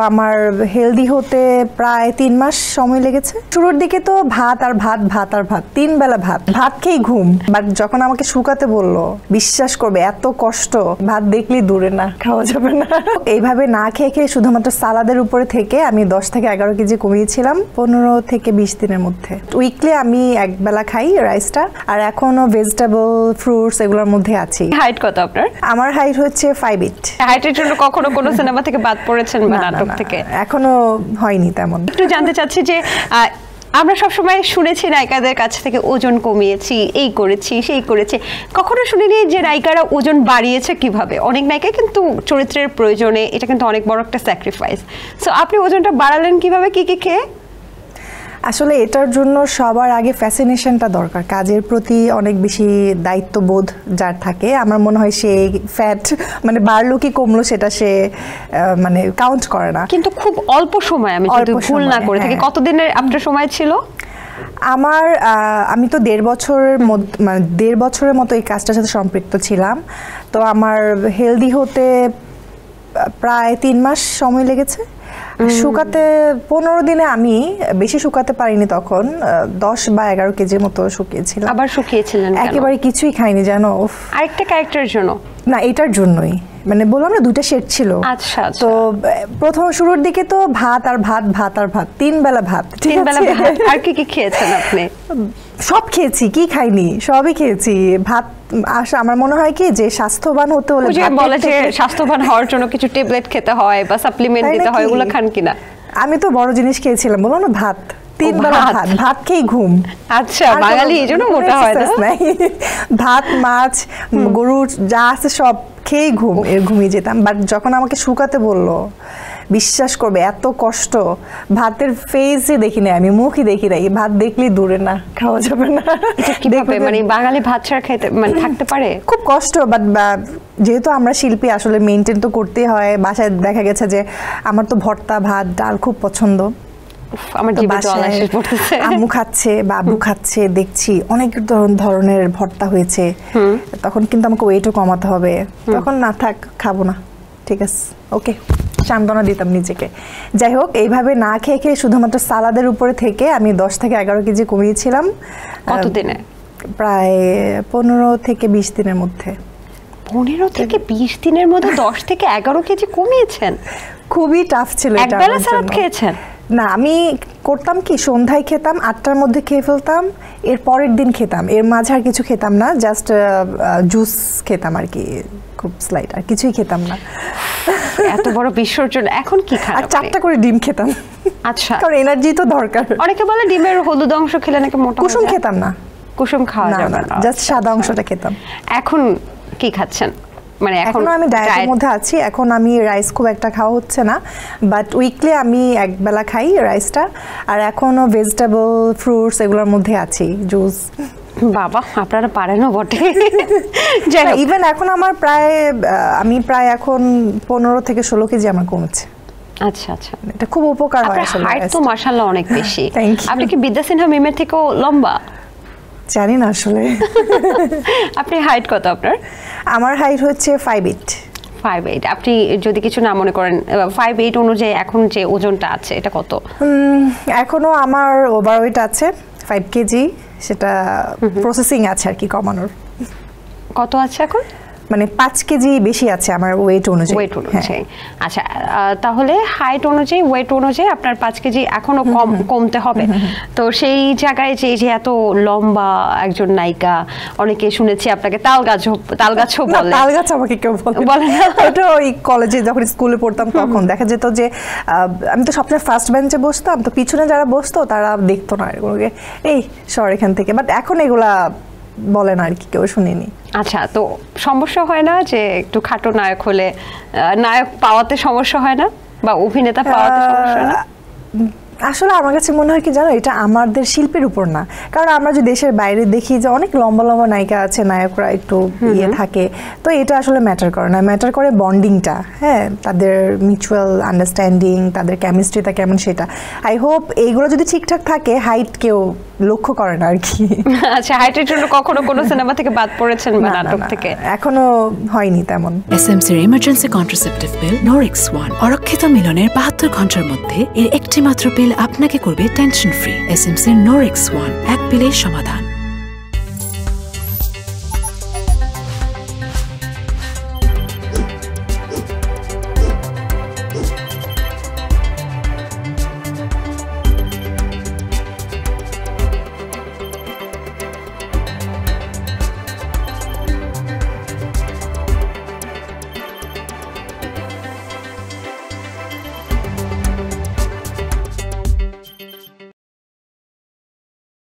আমার হেলদি হতে প্রায় 3 মাস সময় লেগেছে। শুরুর দিকে তো ভাত আর ভাত 3 বেলা ভাত খেয়ে ঘুম। বাট যখন আমাকে শুকাতে বললো, বিশ্বাস করবে এত কষ্ট, ভাত দেখলেই দূরে না, খাওয়া যাবে না। এইভাবে না খেয়ে খেয়ে শুধুমাত্র সালাদের উপরে থেকে আমি 10 থেকে 11 কেজি কমিয়েছিলাম 15 থেকে 20 দিনের মধ্যে। উইকলি আমি এক বেলা খাই রাইসটা, আর এখনো ভেজিটেবল ফ্রুটস এগুলোর মধ্যে আছি। হাইট কত আপনার? আমার হাইট হচ্ছে 5'8". হাইটের জন্য কখনো কোনো সিনেমা থেকে বাদ পড়েছেন বা নাটক থেকে? এখনো হয়নি তেমন। একটু জানতে চাচ্ছি যে আমরা সবসময় শুনেছি নায়িকাদের কাছ থেকে ওজন কমিয়েছি, এই করেছি সেই করেছি, কখনো শুনিনি যে নায়িকারা ওজন বাড়িয়েছে কিভাবে। অনেক নায়িকা কিন্তু চরিত্রের প্রয়োজনে, এটা কিন্তু অনেক বড় একটা স্যাক্রিফাইস। সো আপনি ওজনটা বাড়ালেন কিভাবে, কি কি খেয়ে? আসলে এটার জন্য সবার আগে ফ্যাসিনেশনটা দরকার, কাজের প্রতি অনেক বেশি দায়িত্ববোধ যার থাকে। আমার মনে হয় সে ফ্যাট মানে বাড়লো কি কমলো সেটা সে মানে কাউন্ট করে না। কিন্তু খুব অল্প সময়, আমি যদি ভুল না করে থাকি, কতদিনের আপনার সময় ছিল? আমি তো 1.5 বছরের মতো এই কাজটার সাথে সম্পৃক্ত ছিলাম। তো আমার হেলদি হতে প্রায় 3 মাস সময় লেগেছে। শুকাতে 15 দিনে আমি বেশি শুকাতে পারিনি, তখন 10 বা 11 কেজির মতো শুকিয়েছিলাম। আবার শুকিয়েছিলেন? একেবারে কিছুই খাইনি জানো। আরেকটা ক্যারেক্টারের জন্য না, এটার জন্যই, মানে বললাম না 2টা সেট ছিল। আচ্ছা, তো প্রথম শুরুর দিকে তো ভাত আর ভাত 3 বেলা ভাত। 3 বেলা ভাত। আর কি কি খেয়েছেন আপনি? সব খেয়েছি, কি খাইনি, সবই খেয়েছি। ভাত আমার মনে হয় কি যে স্বাস্থ্যবান হতে হলে বলে যে স্বাস্থ্যবান হওয়ার জন্য কিছু ট্যাবলেট খেতে হয় বা সাপ্লিমেন্ট দিতে হয়, ওগুলো খান কিনা? আমি তো বড় জিনিস খেয়েছিলাম, বলো না ভাত 3 বেলা ভাত খেয়ে ঘুম। আচ্ছা, বাঙালি এই জন্য মোটা হয় না। ভাত মাছ গরু যা আছে সব খেয়ে ঘুমিয়ে যেতাম। বাট যখন আমাকে শুকাতে বললো, বিশ্বাস করবে এত কষ্ট, ভাতের ফেসই দেখি না, আমি মুখই দেখি নাই, ভাত দেখলেই দূরে না, খাওয়া যাবে না। কিভাবে মানে বাঙালি ভাত ছাড়া খেতে মানে থাকতে পারে? খুব কষ্ট। বাট যেহেতু আমরা শিল্পী, আসলে মেনটেন তো করতেই হয়। বাসায় দেখা গেছে যে আমার তো ভর্তা ভাত ডাল খুব পছন্দ। আমার জিভে জল এসে পড়তেছে। আম্মু খাচ্ছে, বাবু খাচ্ছে, দেখছি অনেক ধরনের ভর্তা হয়েছে। তখন কিন্তু আমাকে ওয়েটও কমাতে হবে। তখন না থাক, খাবো না, ঠিক আছে, ওকে, সান্ত্বনা দিতাম নিজেকে। যাই হোক, এইভাবে না খেয়ে খেয়ে শুধুমাত্র সালাদের উপরে থেকে আমি 10 থেকে 11 কেজি কমিয়েছিলাম। কতদিনে? প্রায় 15 থেকে 20 দিনের মধ্যে। 15 থেকে 20 দিনের মধ্যে 10 থেকে 11 কেজি কমিয়েছেন? খুবই টাফ ছিল। একবেলা সালাদ খেয়েছেন? না, আমি করতাম কি, সন্ধ্যায় খেতাম, 8টার মধ্যে খেয়ে ফেলতাম, এর পরের দিন খেতাম, এর মাঝে আর কিছু খেতাম না, জাস্ট জুস খেতাম আর কি, খুব স্লাইট, আর কিছুই খেতাম না। এত বড় বিসর্জন। এখন কি খান? আর 4টা করে ডিম খেতাম। আচ্ছা, কারণ এনার্জি তো দরকার। অনেকে বলে ডিমের হলুদ অংশ খেলে নাকি মোটা। কুসুম খেতাম না। কুসুম খাওয়া যাবে না, জাস্ট সাদা অংশটা খেতাম। এখন কি খাচ্ছেন? মানে এখন আমি ডায়েটের মধ্যে আছি। এখন আমি রাইস খুব একটা খাওয়া হচ্ছে না, বাট উইকলি আমি এক বেলা খাই রাইসটা, আর এখনো ভেজিটেবল ফ্রুটস এগুলোর মধ্যে আছি, জুস। বাবা, আপনারা পারেনও বটে। ইভেন এখন আমার আমি প্রায় এখন 15 থেকে 16 কেজি আমার কমেছে। আচ্ছা আচ্ছা, এটা খুব উপকার হয় আসলে। হাইট তো মাশাআল্লাহ অনেক বেশি। আপনি কি বিদ্যা সিনহা মিমের থেকেও লম্বা? জানি না আসলে। আপনি হাইট কত আপনার? আমার হাইট হচ্ছে 5'8". 5'8". আপনি যদি কিছু না মনে করেন, 5'8" অনুযায়ী এখন যে ওজনটা আছে এটা কত? এখনো আমার ওভারওয়েট আছে 5 কেজি, সেটা প্রসেসিং আছে আর কি কমানোর। কত আছে এখন? মানে 5 কেজি বেশি আছে আমার ওয়েট অনুযায়ী। আচ্ছা, তাহলে হাইট অনুযায়ী ওয়েট অনুযায়ী আপনার 5 কেজি এখনো কমতে হবে। তো সেই জায়গায় যে এত লম্বা একজন নায়িকা, অনেকে শুনেছি আপনাকে তালগাছও বলে। তালগাছ আমাকে কেউ বলে না। এটা ওই কলেজে যখন স্কুলে পড়তাম তখন দেখা যেত যে আমি তো সবসময় ফার্স্ট বেঞ্চে বসতাম, তো পিছনে যারা বসতো তারা দেখতো না এগুলোকে, এই সর এখান থেকে। বাট এখন এগুলা বলেন আর কি, কেউ শুনিনি। আচ্ছা, তো সমস্যা হয় না যে একটু খাটো নায়ক হলে নায়ক পাওয়াতে সমস্যা হয় না, বা অভিনেতা পাওয়াতে সমস্যা হয় না? আসলে আমার কাছে মনে হয় কি জানো, এটা আমাদের শিল্পের উপর না, কারণ আমরা যে দেশের বাইরে দেখি যে অনেক লম্বা লম্বা নায়িকা আছে, নায়করা একটু ইয়ে থাকে, তো এটা আসলে ম্যাটার করে না, ম্যাটার করে বন্ডিংটা, হ্যাঁ, তাদের মিউচুয়াল আন্ডারস্ট্যান্ডিং, তাদের কেমিস্ট্রিটা কেমন সেটা। আই হোপ এইগুলো যদি ঠিকঠাক থাকে, হাইট কেউ লক্ষ্য করে না আর কি। আচ্ছা, হাইটের জন্য কখনো কোনো সিনেমা থেকে বাদ পড়েছেন বা নাটক থেকে? এখনো হয়নি তেমন। এসএমসির emergency contraceptive pill Norix one, অরক্ষিত মিলনের 72 ঘন্টার মধ্যে এর একটি মাত্র পিল আপনাকে করবে টেনশন ফ্রি। এসএমসির নরিক্স ওয়ান, এক পিলের সমাধান।